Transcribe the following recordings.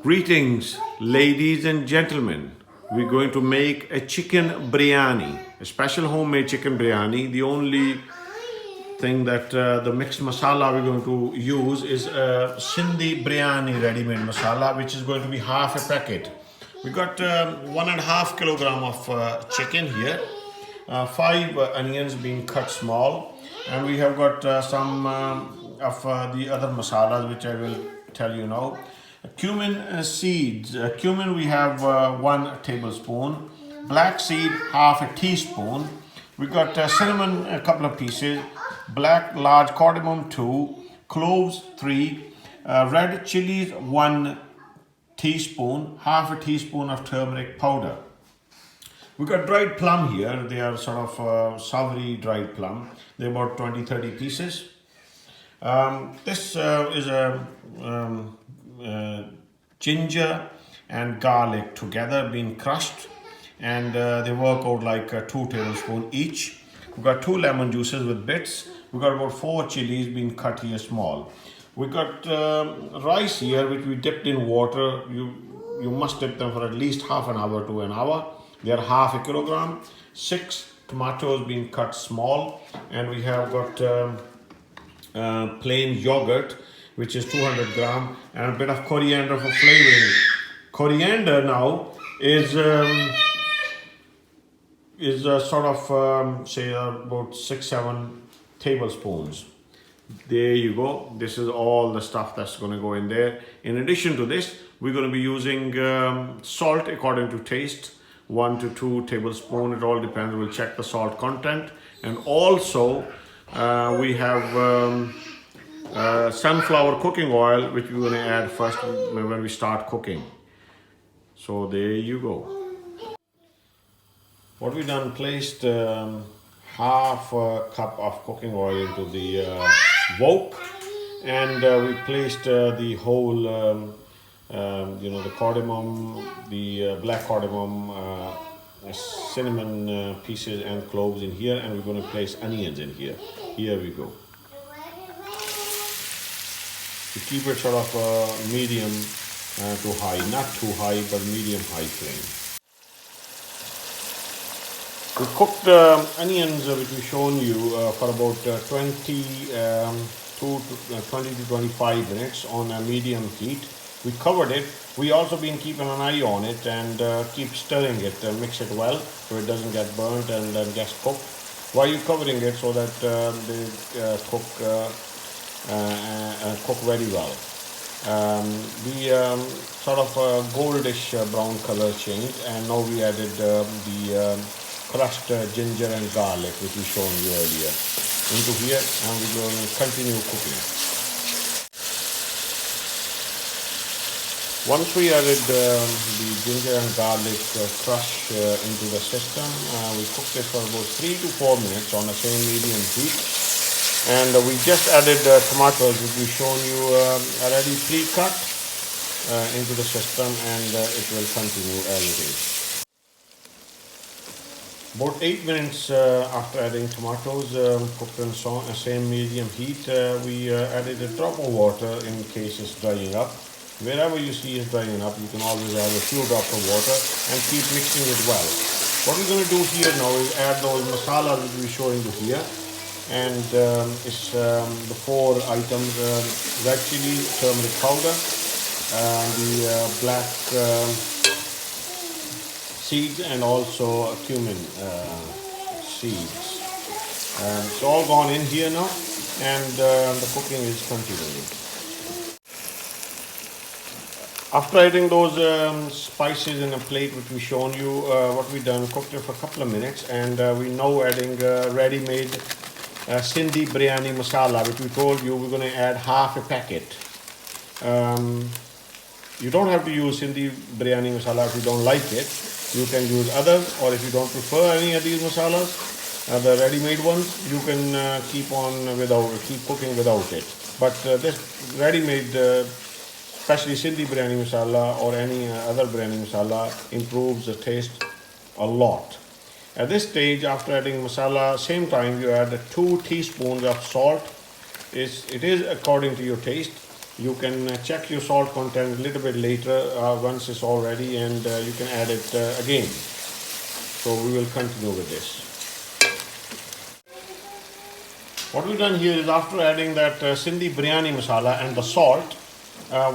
Greetings, ladies and gentlemen. We're going to make a chicken biryani, a special homemade chicken biryani. The only thing that the mixed masala we're going to use is Sindhi Biryani ready-made masala, which is going to be half a packet. We got 1.5 kilogram of chicken here, 5 onions being cut small, and we have got some of the other masalas which I will tell you now. Cumin seeds. Cumin we have 1 tablespoon. Black seed half a teaspoon. We got cinnamon a couple of pieces. Black large cardamom 2. Cloves 3. Red chilies 1 teaspoon. Half a teaspoon of turmeric powder. We got dried plum here. They are sort of savory dried plum. They're about 20-30 pieces. This is a ginger and garlic together being crushed, and they work out like 2 tablespoons each. We got 2 lemon juices with bits. We got about 4 chilies being cut here small. We got rice here which we dipped in water. You must dip them for at least half an hour to an hour. They are half a kilogram. 6 tomatoes being cut small, and we have got plain yogurt, which is 200 gram, and a bit of coriander for flavoring. Coriander now is sort of say about 6-7 tablespoons. There you go. This is all the stuff that's going to go in there. In addition to this, we're going to be using salt according to taste, 1 to 2 tablespoons. It all depends. We'll check the salt content, and also we have sunflower cooking oil, which we're going to add first when we start cooking. So there you go. What we done, placed half a cup of cooking oil into the wok, and we placed the whole the cardamom, the black cardamom, cinnamon pieces and cloves in here, and we're going to place onions in here. Here we go. To keep it sort of medium to high, not too high, but medium high flame. We cooked onions, which we've shown you, for about 20 to 25 minutes on a medium heat. We covered it. We also been keeping an eye on it and keep stirring it, mix it well so it doesn't get burnt and gets cooked. While you're covering it so that they cook very well. The sort of goldish brown color changed, and now we added the crushed ginger and garlic, which we shown you earlier, into here, and we're going to continue cooking. Once we added the ginger and garlic crush into the system, we cooked it for about 3 to 4 minutes on the same medium heat. And we just added tomatoes, which we've shown you already pre-cut into the system, and it will continue as it is. About 8 minutes after adding tomatoes, cooked on the same medium heat, we added a drop of water in case it's drying up. Wherever you see it's drying up, you can always add a few drops of water and keep mixing it well. What we're going to do here now is add those masalas which we're showing you here. And it's the 4 items: red chili, turmeric powder, the black seeds, and also cumin seeds. It's all gone in here now, and the cooking is continuing. After adding those spices in a plate which we shown you, what we done, cooked it for a couple of minutes, and we now adding ready-made Sindhi Biryani masala, which we told you we're going to add half a packet. You don't have to use Sindhi Biryani masala if you don't like it. You can use others, or if you don't prefer any of these masalas, the ready-made ones, you can keep cooking without it. But this ready-made, especially Sindhi Biryani masala or any other biryani masala, improves the taste a lot. At this stage, after adding masala, same time you add 2 teaspoons of salt. It is according to your taste. You can check your salt content a little bit later once it's all ready, and you can add it again. So we will continue with this. What we've done here is, after adding that Sindhi Biryani masala and the salt,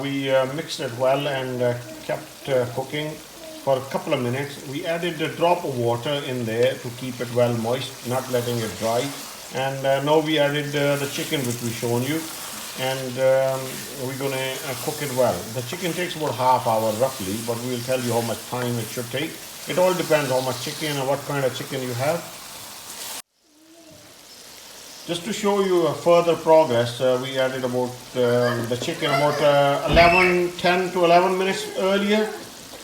we mixed it well and kept cooking for a couple of minutes. We added a drop of water in there to keep it well moist, not letting it dry. And now we added the chicken which we shown you, and we're going to cook it well. The chicken takes about half hour roughly, but we will tell you how much time it should take. It all depends how much chicken and what kind of chicken you have. Just to show you a further progress, we added about the chicken about 10 to 11 minutes earlier.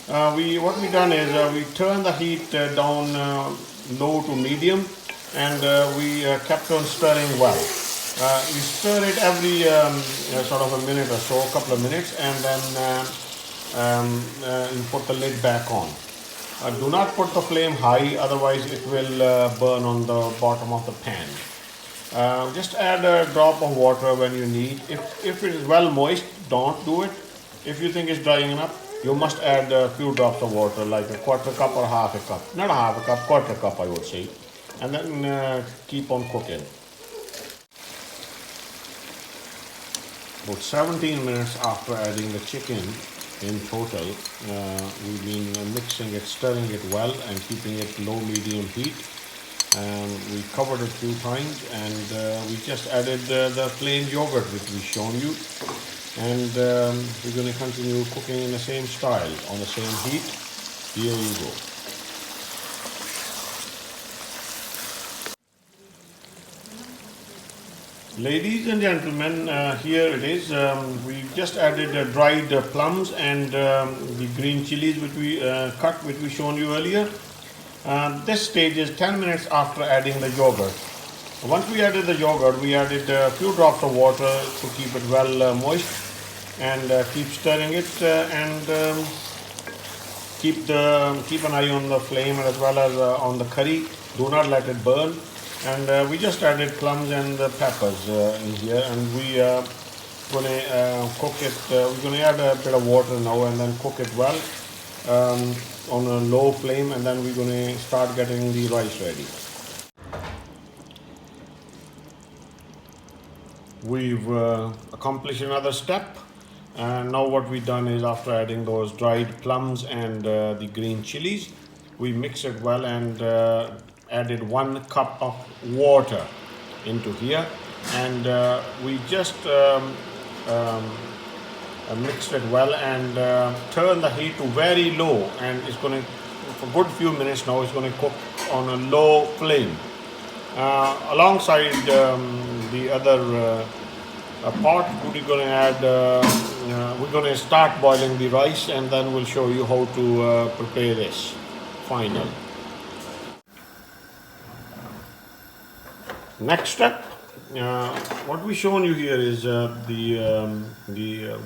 What we done is we turned the heat down low to medium, and we kept on stirring well. You stir it every sort of a minute or so, a couple of minutes, and then you put the lid back on. Do not put the flame high, otherwise it will burn on the bottom of the pan. Just add a drop of water when you need. If it is well moist, don't do it. If you think it's drying enough, you must add a few drops of water, like a quarter cup or half a cup. Not a half a cup, quarter cup I would say. And then keep on cooking. About 17 minutes after adding the chicken in total, we've been mixing it, stirring it well and keeping it low medium heat. We covered it a few times, and we just added the plain yogurt which we shown you, and we're going to continue cooking in the same style on the same heat. Here you go. Ladies and gentlemen, here it is. We just added dried plums and the green chilies which we cut, which we shown you earlier. This stage is 10 minutes after adding the yogurt. Once we added the yogurt, we added a few drops of water to keep it well moist, and keep stirring it, and keep an eye on the flame as well as on the curry. Do not let it burn. And we just added plums and the peppers in here, and we going to cook it. We're going to add a bit of water now and then cook it well on a low flame, and then we're going to start getting the rice ready. We've accomplished another step, and now what we've done is, after adding those dried plums and the green chilies, we mix it well and added 1 cup of water into here, and we just mixed it well and turn the heat to very low, and it's going to, for a good few minutes now, it's going to cook on a low flame. Alongside the other pot, we're going to add, we're going to start boiling the rice, and then we'll show you how to prepare this final. Next step, what we shown you here is the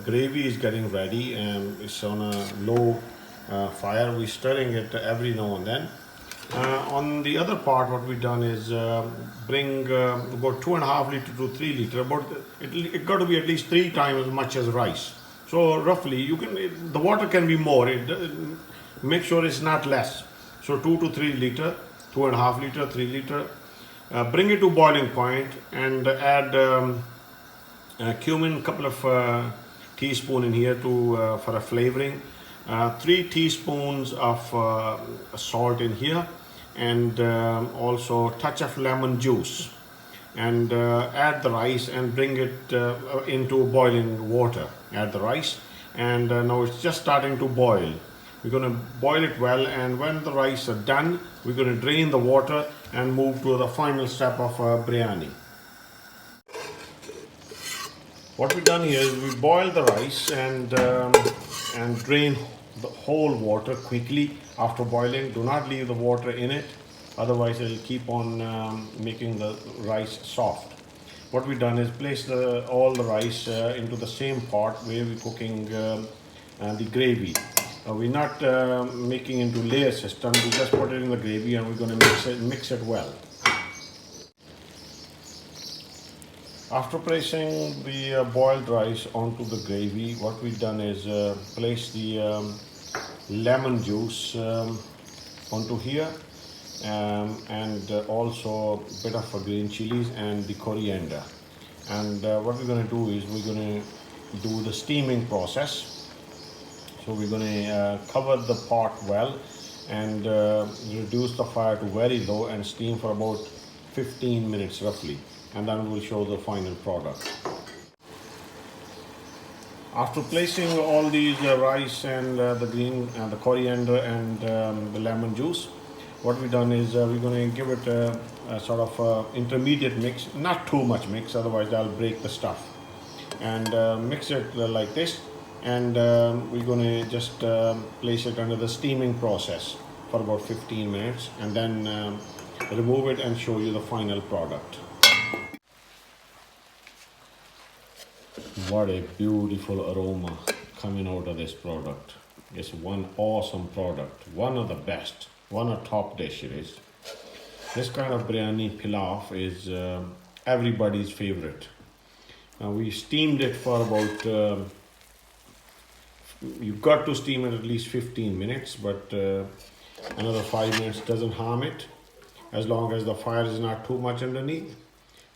gravy is getting ready, and it's on a low fire. We're stirring it every now and then. On the other part, what we've done is bring about 2.5 liter to 3 liter. About it got to be at least 3 times as much as rice. So roughly, you can, the water can be more. Make sure it's not less. So 2 to 3 liter, 2.5 liter, 3 liter. Bring it to boiling point and add cumin, couple of teaspoons in here to for a flavoring. 3 teaspoons of salt in here, and also touch of lemon juice. And add the rice and bring it into boiling water. Add the rice, and now it's just starting to boil. We're going to boil it well, and when the rice are done, we're going to drain the water and move to the final step of biryani. What we've done here is we boil the rice and drain the whole water quickly after boiling. Do not leave the water in it, otherwise it'll keep on making the rice soft. What we've done is place all the rice into the same pot where we're cooking the gravy. We're not making into layer system. We just put it in the gravy, and we're going to mix it well. After placing the boiled rice onto the gravy, what we've done is place the lemon juice onto here, and also a bit of green chilies and the coriander. And what we're going to do is we're going to do the steaming process. So we're going to cover the pot well and reduce the fire to very low and steam for about 15 minutes roughly, and then we'll show the final product. After placing all these rice and the green the coriander and the lemon juice, what we've done is we're going to give it a sort of intermediate mix, not too much mix, otherwise that'll break the stuff. And mix it like this, and we're going to just place it under the steaming process for about 15 minutes, and then remove it and show you the final product. What a beautiful aroma coming out of this product. It's one awesome product, one of the best, one of top dish it is. This kind of biryani pilaf is everybody's favorite. Now we steamed it for about, you've got to steam it at least 15 minutes, but another 5 minutes doesn't harm it, as long as the fire is not too much underneath.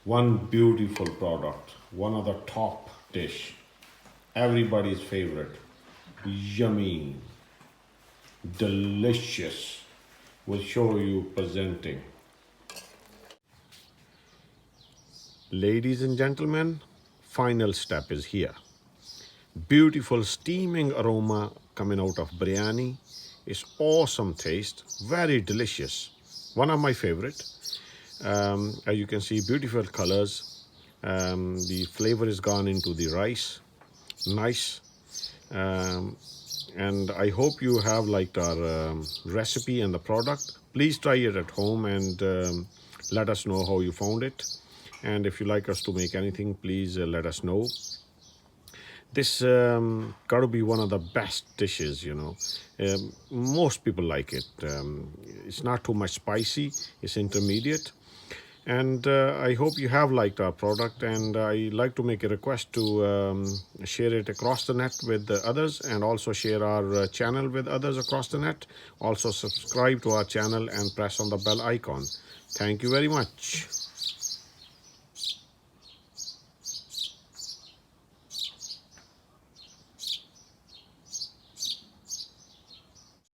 One beautiful product, one of the top dish, everybody's favorite. Yummy, delicious. We'll show you presenting. Ladies and gentlemen, final step is here. Beautiful steaming aroma coming out of biryani. It's awesome taste, very delicious. One of my favorite. As you can see, beautiful colors. The flavor is gone into the rice. Nice. And I hope you have liked our recipe and the product. Please try it at home and let us know how you found it. And if you like us to make anything, please let us know. This got to be one of the best dishes, you know. Most people like it. It's not too much spicy. It's intermediate. And I hope you have liked our product, and I like to make a request to share it across the net with others, and also share our channel with others across the net. Also subscribe to our channel and press on the bell icon. Thank you very much.